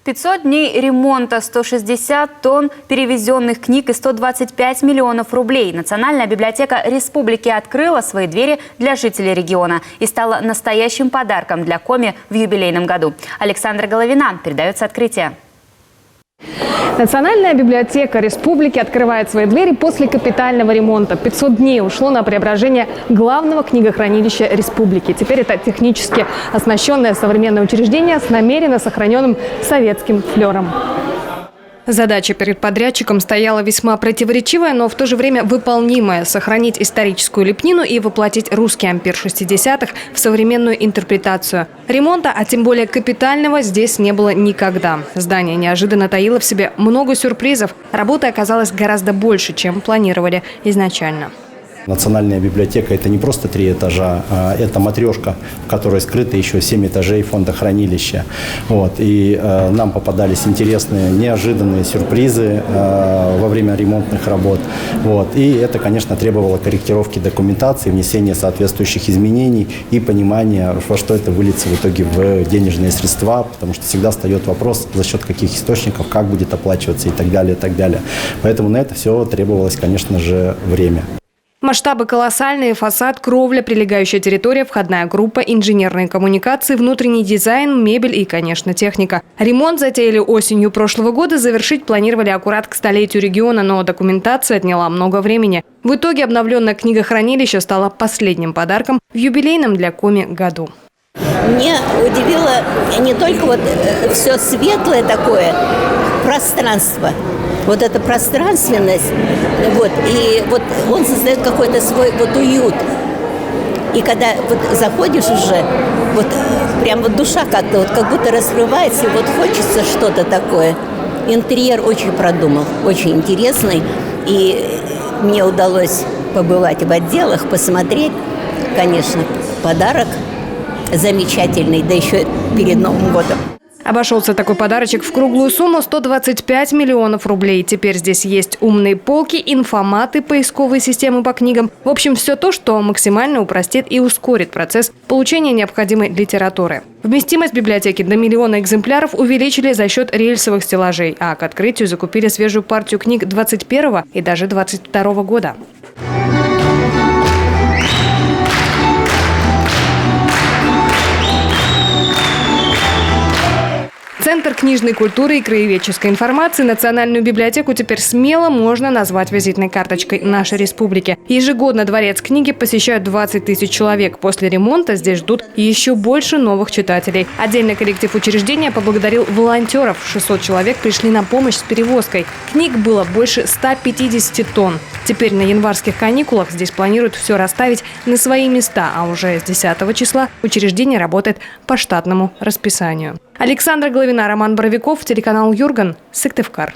500 дней ремонта, 160 тонн перевезенных книг и 125 миллионов рублей. Национальная библиотека республики открыла свои двери для жителей региона и стала настоящим подарком для Коми в юбилейном году. Александра Головина передает с открытия. Национальная библиотека республики открывает свои двери после капитального ремонта. 500 дней ушло на преображение главного книгохранилища республики. Теперь это технически оснащенное современное учреждение с намеренно сохраненным советским флером. Задача перед подрядчиком стояла весьма противоречивая, но в то же время выполнимая – сохранить историческую лепнину и воплотить русский ампир 60-х в современную интерпретацию. Ремонта, а тем более капитального, здесь не было никогда. Здание неожиданно таило в себе много сюрпризов. Работы оказалось гораздо больше, чем планировали изначально. Национальная библиотека – это не просто 3 этажа, а это матрешка, в которой скрыто еще 7 этажей фондохранилища. И нам попадались интересные, неожиданные сюрпризы во время ремонтных работ. И это, конечно, требовало корректировки документации, внесения соответствующих изменений и понимания, во что это выльется в итоге в денежные средства, потому что всегда встает вопрос, за счет каких источников, как будет оплачиваться и так далее, и так далее. Поэтому на это все требовалось, конечно же, время. Масштабы колоссальные: фасад, кровля, прилегающая территория, входная группа, инженерные коммуникации, внутренний дизайн, мебель и, конечно, техника. Ремонт затеяли осенью прошлого года, завершить планировали аккурат к столетию региона, но документация отняла много времени. В итоге обновленное книгохранилище стало последним подарком в юбилейном для Коми году. Меня удивило не только все светлое такое пространство, эта пространственность, и он создает какой-то свой уют. И когда заходишь уже, прям душа как-то как будто раскрывается, и хочется что-то такое. Интерьер очень продумал, очень интересный, и мне удалось побывать в отделах, посмотреть, конечно, подарок замечательный, да еще перед Новым годом. Обошелся такой подарочек в круглую сумму 125 миллионов рублей. Теперь здесь есть умные полки, инфоматы, поисковые системы по книгам. В общем, все то, что максимально упростит и ускорит процесс получения необходимой литературы. Вместимость библиотеки до 1 миллиона экземпляров увеличили за счет рельсовых стеллажей, а к открытию закупили свежую партию книг 21 и даже 22 года. Центр книжной культуры и краеведческой информации Национальную библиотеку теперь смело можно назвать визитной карточкой нашей республики. Ежегодно Дворец книги посещают 20 тысяч человек. После ремонта здесь ждут еще больше новых читателей. Отдельный коллектив учреждения поблагодарил волонтеров. 600 человек пришли на помощь с перевозкой. Книг было больше 150 тонн. Теперь на январских каникулах здесь планируют все расставить на свои места, а уже с 10 числа учреждение работает по штатному расписанию. Александра Головина, Роман Боровиков, телеканал Юрган, Сыктывкар.